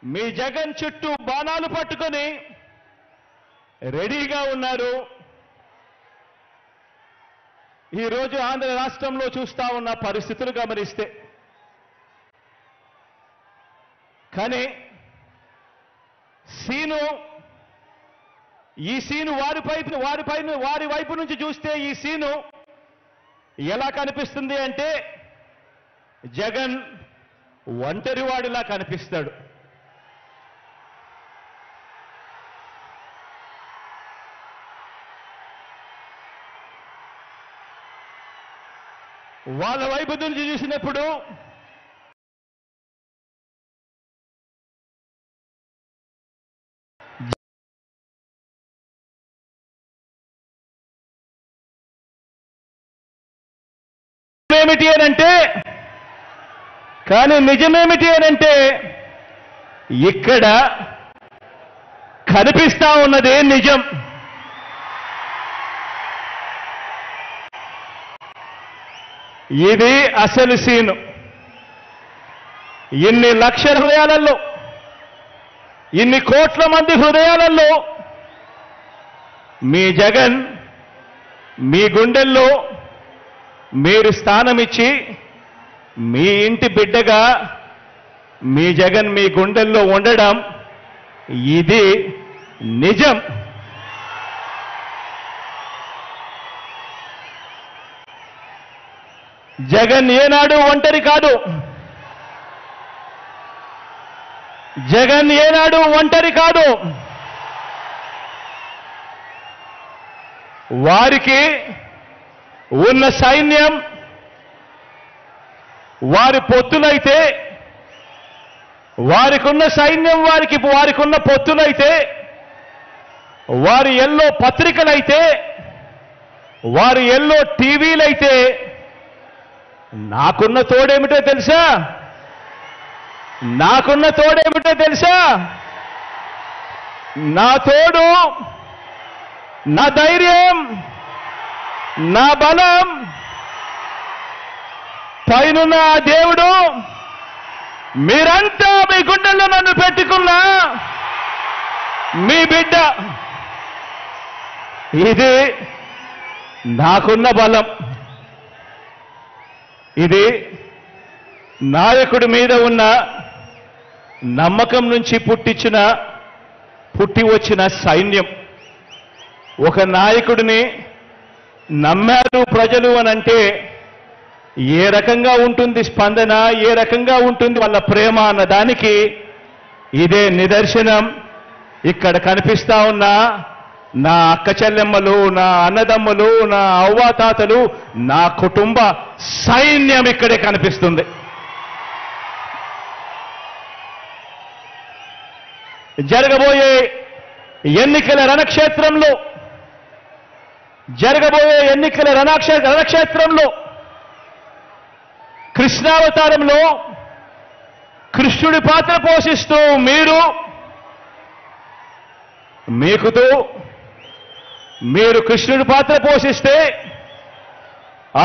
మీ జగన్ చుట్టూ బాణాలు పట్టుకొని రెడీగా ఉన్నారు. ఈరోజు ఆంధ్ర రాష్ట్రంలో చూస్తా ఉన్న పరిస్థితులు గమనిస్తే, కానీ ఈ సీను వారి వైపు నుంచి చూస్తే ఈ సీను ఎలా కనిపిస్తుంది అంటే జగన్ ఒంటరివాడిలా కనిపిస్తాడు. వాళ్ళ వైపు నుంచి చూసినప్పుడు నిజమేమిటి అనంటే ఇక్కడ కనిపిస్తా ఉన్నదే నిజం. ఇది అసలు సీను. ఇన్ని లక్షల హృదయాలలో, ఇన్ని కోట్ల మంది హృదయాలలో మీ జగన్ మీ గుండెల్లో మీరు స్థానమిచ్చి మీ ఇంటి బిడ్డగా మీ జగన్ మీ గుండెల్లో ఉండడం ఇది నిజం. జగన్ ఏనాడు ఒంటరి కాదు. జగన్ ఏనాడు ఒంటరి కాదు. వారికి ఉన్న సైన్యం, వారి పొత్తులైతే, వారికున్న సైన్యం, వారికున్న పొత్తులైతే, వారి ఎల్లో పత్రికలైతే, వారి ఎల్లో టీవీలైతే, నాకున్న తోడేమిటో తెలుసా? నాకున్న తోడేమిటో తెలుసా? నా తోడు, నా ధైర్యం, నా బలం, పైనున్న ఆ దేవుడు, మీరంతా మీ గుండెల్లో నన్ను పెట్టుకున్న మీ బిడ్డ. ఇది నాకున్న బలం. ఇది నాయకుడి మీద ఉన్న నమ్మకం నుంచి పుట్టి వచ్చిన సైన్యం. ఒక నాయకుడిని నమ్మారు ప్రజలు అనంటే ఏ రకంగా ఉంటుంది స్పందన, ఏ రకంగా ఉంటుంది వాళ్ళ ప్రేమ అన్న దానికి ఇదే నిదర్శనం. ఇక్కడ కనిపిస్తా ఉన్న నా అక్క చెల్లెమ్మలు, నా అన్నదమ్ములు, నా అవ్వాతాతలు, నా కుటుంబ సైన్యం ఇక్కడే కనిపిస్తుంది. జరగబోయే ఎన్నికల రణక్షేత్రంలో కృష్ణావతారంలో కృష్ణుడి పాత్ర పోషిస్తూ మీరు కృష్ణుడి పాత్ర పోషిస్తే,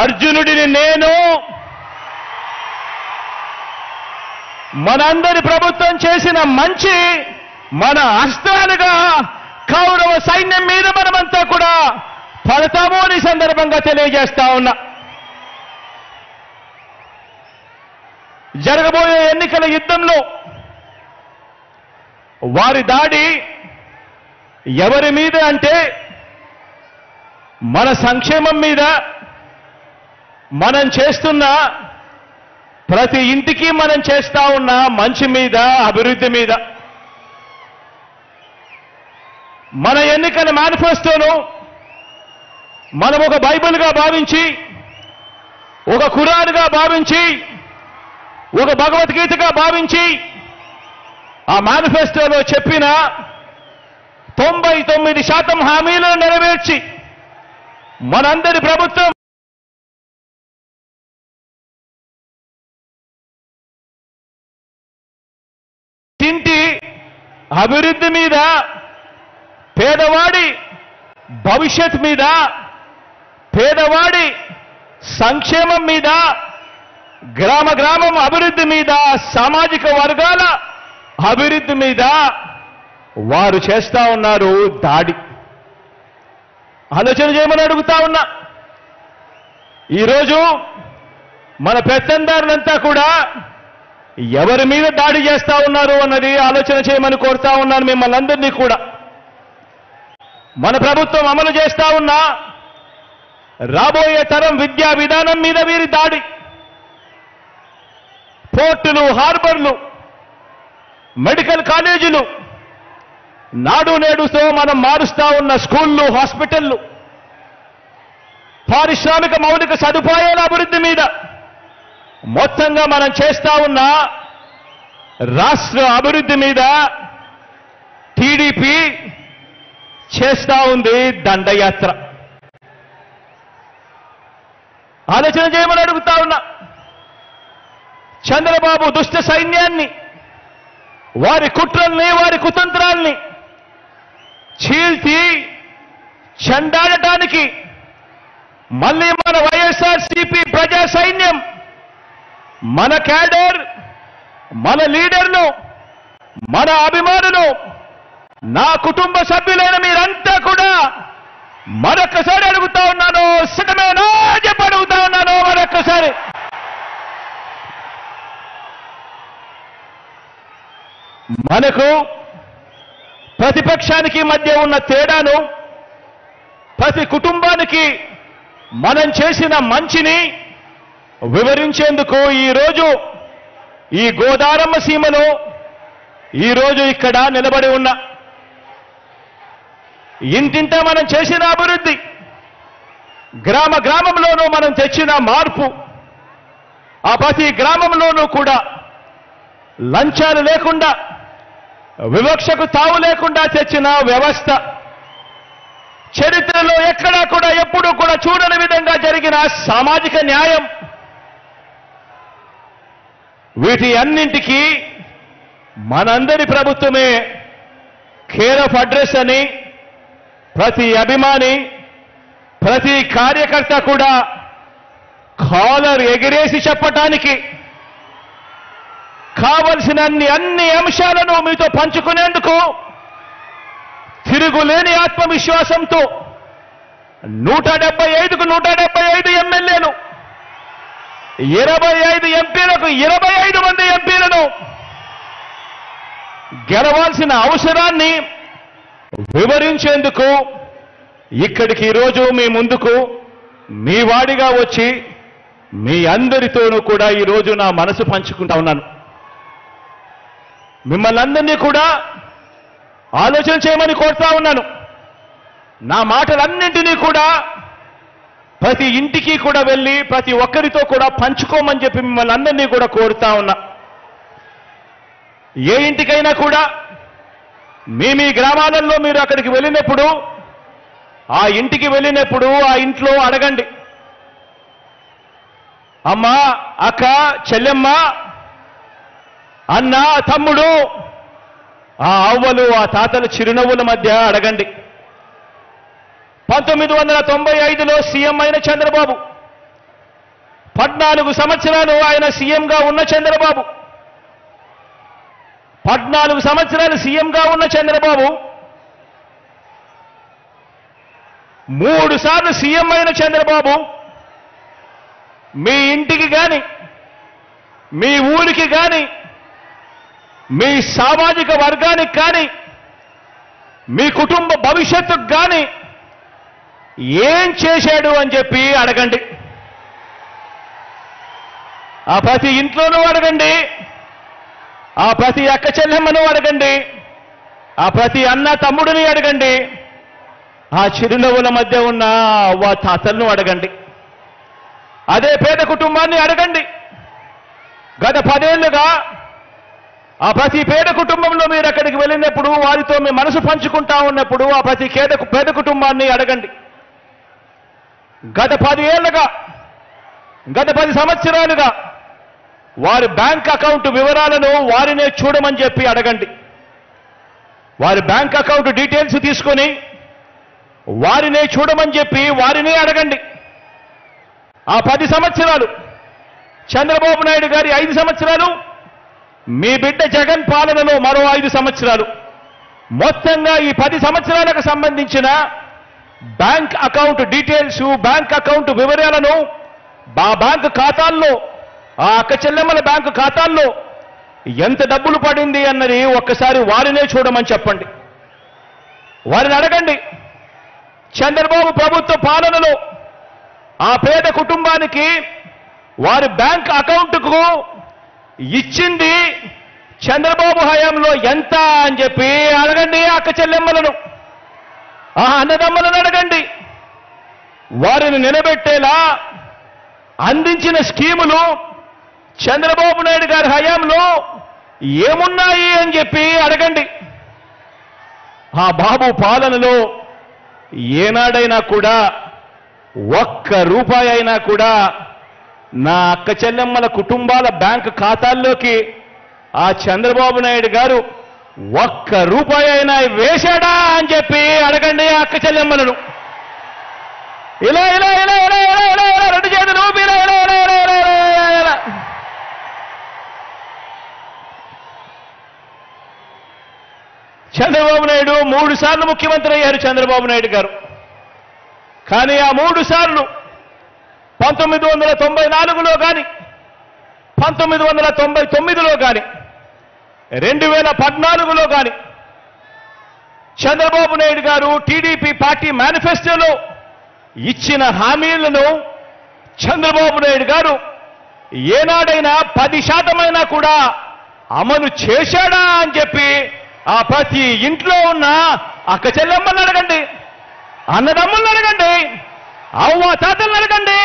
అర్జునుడిని నేను, మనందరి ప్రభుత్వం చేసిన మంచి మన అస్త్రాలుగా కౌరవ సైన్యం మీద మనమంతా కూడా పడతాము అని సందర్భంగా తెలియజేస్తా ఉన్నా. జరగబోయే ఎన్నికల యుద్ధంలో వారి దాడి ఎవరి మీద అంటే మన సంక్షేమం మీద, మనం చేస్తున్న ప్రతి ఇంటికి మనం చేస్తా ఉన్న మంచి మీద, అభివృద్ధి మీద. మన ఎన్నికల మేనిఫెస్టోను మనం ఒక బైబిల్గా భావించి, ఒక ఖురాన్గా భావించి, ఒక భగవద్గీతగా భావించి, ఆ మేనిఫెస్టోలో చెప్పిన 99% హామీలను నెరవేర్చి మనందరి ప్రభుత్వం ఇంటి అభివృద్ధి మీద, పేదవాడి భవిష్యత్ మీద, పేదవాడి సంక్షేమం మీద, గ్రామం అభివృద్ధి మీద, సామాజిక వర్గాల అభివృద్ధి మీద వారు చేస్తా ఉన్నారు దాడి. ఆలోచన చేయమని అడుగుతా ఉన్నా. ఈరోజు మన పెత్తందారులంతా కూడా ఎవరి మీద దాడి చేస్తా ఉన్నారు అన్నది ఆలోచన చేయమని కోరుతా ఉన్నాను మిమ్మల్ని అందరినీ కూడా. మన ప్రభుత్వం అమలు చేస్తా ఉన్న రాబోయే తరం విద్యా విధానం మీద వీరి దాడి. పోర్టులు, హార్బర్లు, మెడికల్ కాలేజీలు, నాడు నేడుతో మనం మారుస్తా ఉన్న స్కూళ్ళు, హాస్పిటళ్లు, పారిశ్రామిక మౌలిక సదుపాయాల అభివృద్ధి మీద మొత్తంగా మనం చేస్తా ఉన్న రాష్ట్ర అభివృద్ధి మీద టీడీపీ చేస్తా ఉంది దండయాత్ర. ఆలోచన చేయమని అడుగుతా ఉన్నా. చంద్రబాబు దుష్ట సైన్యాన్ని, వారి కుట్రల్ని, వారి కుతంత్రాల్ని చీల్చి చెండాడటానికి మళ్ళీ మన వైఎస్ఆర్సీపీ ప్రజా సైన్యం, మన క్యాడర్, మన లీడర్లు, మన అభిమానులు, నా కుటుంబ సభ్యులైన మీరంతా కూడా మరొక్కసారి అడుగుతా ఉన్నాను, సిద్ధమేనా చెప్పి అడుగుతా ఉన్నాను మరొక్కసారి. మనకు ప్రతిపక్షానికి మధ్య ఉన్న తేడాను, ప్రతి కుటుంబానికి మనం చేసిన మంచిని వివరించేందుకు ఈరోజు ఈ గోదారమ్మ సీమలో ఈరోజు ఇక్కడ నిలబడి ఉన్న ఇంటింటా మనం చేసిన అభివృద్ధి, గ్రామ గ్రామంలోనూ మనం తెచ్చిన మార్పు, ఆ ప్రతి గ్రామంలోనూ కూడా లంచాలు లేకుండా, వివక్షకు తావు లేకుండా తెచ్చిన వ్యవస్థ, చరిత్రలో ఎక్కడా కూడా ఎప్పుడూ కూడా చూడని విధంగా జరిగిన సామాజిక న్యాయం, వీటి అన్నింటికీ మనందరి ప్రభుత్వమే కేర్ ఆఫ్ అడ్రస్ అని ప్రతి అభిమాని, ప్రతి కార్యకర్త కూడా కాలర్ ఎగిరేసి చెప్పటానికి, కావలసిన అన్ని అంశాలను మీతో పంచుకునేందుకు తిరుగులేని ఆత్మవిశ్వాసంతో 175కు 175 ఎమ్మెల్యేలు, 25 ఎంపీలకు 25 మంది ఎంపీలను గెలవాల్సిన అవసరాన్ని వివరించేందుకు ఇక్కడికి ఈరోజు మీ ముందుకు మీ వాడిగా వచ్చి మీ అందరితోనూ కూడా ఈరోజు నా మనసు పంచుకుంటా ఉన్నాను. మిమ్మల్ని అందరినీ కూడా ఆలోచన చేయమని కోరుతా ఉన్నాను. నా మాటలన్నింటినీ కూడా ప్రతి ఇంటికి కూడా వెళ్ళి ప్రతి ఒక్కరితో కూడా పంచుకోమని చెప్పి మిమ్మల్ని అందరినీ కూడా కోరుతా ఉన్నా. ఏ ఇంటికైనా కూడా మీ గ్రామాలలో మీరు అక్కడికి వెళ్ళినప్పుడు, ఆ ఇంటికి వెళ్ళినప్పుడు ఆ ఇంట్లో అడగండి, అమ్మా, అక్క, చెల్లెమ్మ, అన్న, తమ్ముడు, ఆ అవ్వలు, ఆ తాతల చిరునవ్వుల మధ్య అడగండి. 1995లో సీఎం అయిన చంద్రబాబు, 14 సంవత్సరాలు ఆయన సీఎంగా ఉన్న చంద్రబాబు, 14 సంవత్సరాలు సీఎంగా ఉన్న చంద్రబాబు 3 సార్లు సీఎం అయిన చంద్రబాబు మీ ఇంటికి గాని, మీ ఊరికి గాని, మీ సామాజిక వర్గానికి కానీ, మీ కుటుంబ భవిష్యత్తుకు కానీ ఏం చేశాడు అని చెప్పి అడగండి. ఆ ప్రతి ఇంట్లోనూ అడగండి, ఆ ప్రతి అక్క చెల్లెమ్మను అడగండి, ఆ ప్రతి అన్న తమ్ముడిని అడగండి, ఆ చిరునవ్వుల మధ్య ఉన్న అవ్వ తాతలను అడగండి, అదే పేద కుటుంబాన్ని అడగండి. గత 10 ఏళ్లుగా ఆ ప్రతి పేద కుటుంబంలో మీరు అక్కడికి వెళ్ళినప్పుడు, వారితో మీ మనసు పంచుకుంటా ఉన్నప్పుడు ఆ ప్రతి పేద కుటుంబాన్ని అడగండి. గత 10 ఏళ్లుగా, గత 10 సంవత్సరాలుగా వారి బ్యాంక్ అకౌంట్ వివరాలను వారినే చూడమని చెప్పి అడగండి. వారి బ్యాంక్ అకౌంట్ డీటెయిల్స్ తీసుకొని వారినే చూడమని చెప్పి వారినే అడగండి. ఆ 10 సంవత్సరాలు, చంద్రబాబు నాయుడు గారి 5 సంవత్సరాలు, మీ బిడ్డ జగన్ పాలనలో మరో 5 సంవత్సరాలు మొత్తంగా ఈ 10 సంవత్సరాలకు సంబంధించిన bank account details, bank account వివరాలను ఆ బ్యాంకు ఖాతాల్లో, ఆ అక్క చెల్లెమ్మల బ్యాంకు ఖాతాల్లో ఎంత డబ్బులు పడింది అన్నది ఒక్కసారి వారినే చూడమని చెప్పండి. వారిని అడగండి. చంద్రబాబు ప్రభుత్వ పాలనలో ఆ పేద కుటుంబానికి వారి బ్యాంక్ అకౌంట్కు ఇచ్చింది చంద్రబాబు హయాంలో ఎంత అని చెప్పి అడగండి. అక్క చెల్లెమ్మలను, ఆ అన్నదమ్మలను అడగండి. వారిని నిలబెట్టేలా అందించిన స్కీములు చంద్రబాబు నాయుడు గారి హయాంలో ఏమున్నాయి అని చెప్పి అడగండి. ఆ బాబు పాలనలో ఏనాడైనా కూడా ఒక్క రూపాయి అయినా కూడా నా అక్క చెల్లెమ్మల కుటుంబాల బ్యాంకు ఖాతాల్లోకి ఆ చంద్రబాబు నాయుడు గారు ఒక్క రూపాయి అయినా వేశాడా అని చెప్పి అడగండి అక్క చెల్లెమ్మలను. ఇలా ఇలా ఇలా ఇలా ఇలా ఇలా ఇలా రెండు చేతులు ఇలా ఇలా ఇలా ఇలా ఇలా ఇలా ఇలా. చంద్రబాబు నాయుడు 3 సార్లు ముఖ్యమంత్రి అయ్యారు చంద్రబాబు నాయుడు గారు. కానీ ఆ 3 సార్లు 1994లో కానీ 1999లో కానీ 2014లో కానీ చంద్రబాబు నాయుడు గారు టీడీపీ పార్టీ మేనిఫెస్టోలో ఇచ్చిన హామీలను చంద్రబాబు నాయుడు గారు ఏనాడైనా 10% కూడా అమలు చేశాడా అని చెప్పి ఆ ప్రతి ఇంట్లో ఉన్న అక్క చెల్లెమ్మలను అడగండి, అన్నదమ్ములను అడగండి, అవ్వ తాతలను అడగండి.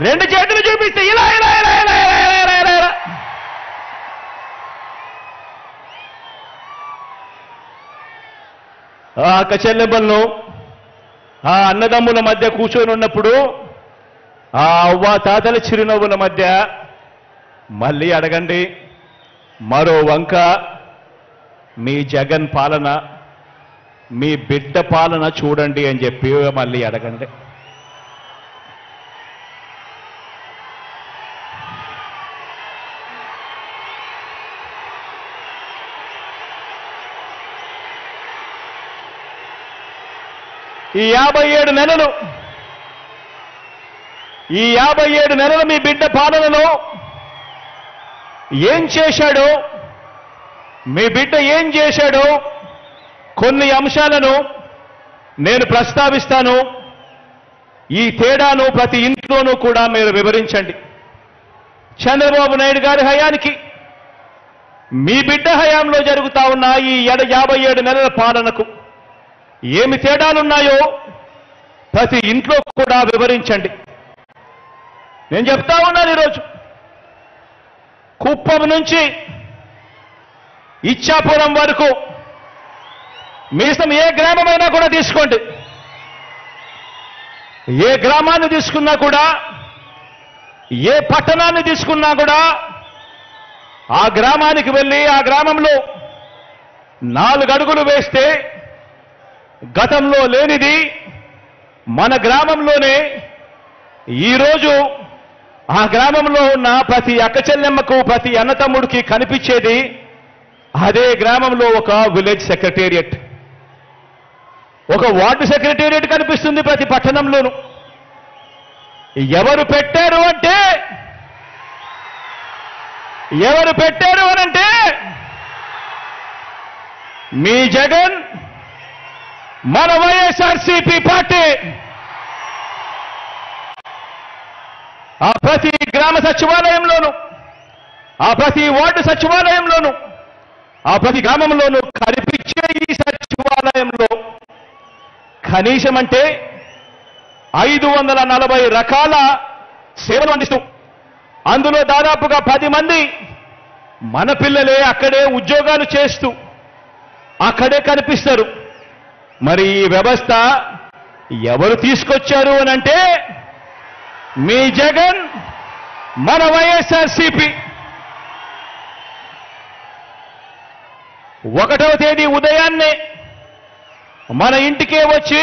2 చేతులు చూపిస్తే ఇలా ఇలా ఇలా ఇలా ఇలా ఇలా ఇలా ఇలా. ఆ అక్క చెల్లెమ్మలను ఆ అన్నదమ్ముల మధ్య కూర్చొని ఉన్నప్పుడు ఆ అవ్వ తాతల చిరునవ్వుల మధ్య మళ్ళీ అడగండి. మరో వంక మీ జగన్ పాలన, మీ బిడ్డ పాలన చూడండి అని చెప్పి మళ్ళీ అడగండి. ఈ 57 నెలలు మీ బిడ్డ పాలనలో ఏం చేశాడో, మీ బిడ్డ ఏం చేశాడో కొన్ని అంశాలను నేను ప్రస్తావిస్తాను. ఈ తేడాను ప్రతి ఇంట్లోనూ కూడా మీరు వివరించండి. చంద్రబాబు నాయుడు గారి హయానికి మీ బిడ్డ హయాంలో జరుగుతా ఉన్న ఈ 57 నెలల పాలనకు ఏమి తేడాలున్నాయో ప్రతి ఇంట్లో కూడా వివరించండి. నేను చెప్తా ఉన్నాను ఈరోజు కుప్పం నుంచి ఇచ్చాపురం వరకు మీ ఇష్టం ఏ గ్రామమైనా కూడా తీసుకోండి. ఏ గ్రామాన్ని తీసుకున్నా కూడా, ఏ పట్టణాన్ని తీసుకున్నా కూడా ఆ గ్రామానికి వెళ్ళి ఆ గ్రామంలో 4 అడుగులు వేస్తే గతంలో లేనిది మన గ్రామంలోనే ఈరోజు ఆ గ్రామంలో ఉన్న ప్రతి అక్క చెల్లెమ్మకు, ప్రతి అన్నతమ్ముడికి కనిపించేది అదే గ్రామంలో ఒక విలేజ్ సెక్రటేరియట్, ఒక వార్డు సెక్రటేరియట్ కనిపిస్తుంది ప్రతి పట్టణంలోనూ. ఎవరు పెట్టారు అనంటే మీ జగన్, మన వైఎస్ఆర్సీపీ పార్టీ. ఆ ప్రతి గ్రామ సచివాలయంలోనూ, ఆ ప్రతి వార్డు సచివాలయంలోనూ, ఆ ప్రతి గ్రామంలోనూ కనిపించే ఈ సచివాలయంలో కనీసం అంటే 540 రకాల సేవలు అందిస్తూ, అందులో దాదాపుగా 10 మంది మన పిల్లలే అక్కడే ఉద్యోగాలు చేస్తూ అక్కడే కనిపిస్తారు. మరి ఈ వ్యవస్థ ఎవరు తీసుకొచ్చారు అనంటే మీ జగన్, మన వైఎస్ఆర్సీపీ. 1వ తేదీ ఉదయాన్నే మన ఇంటికే వచ్చి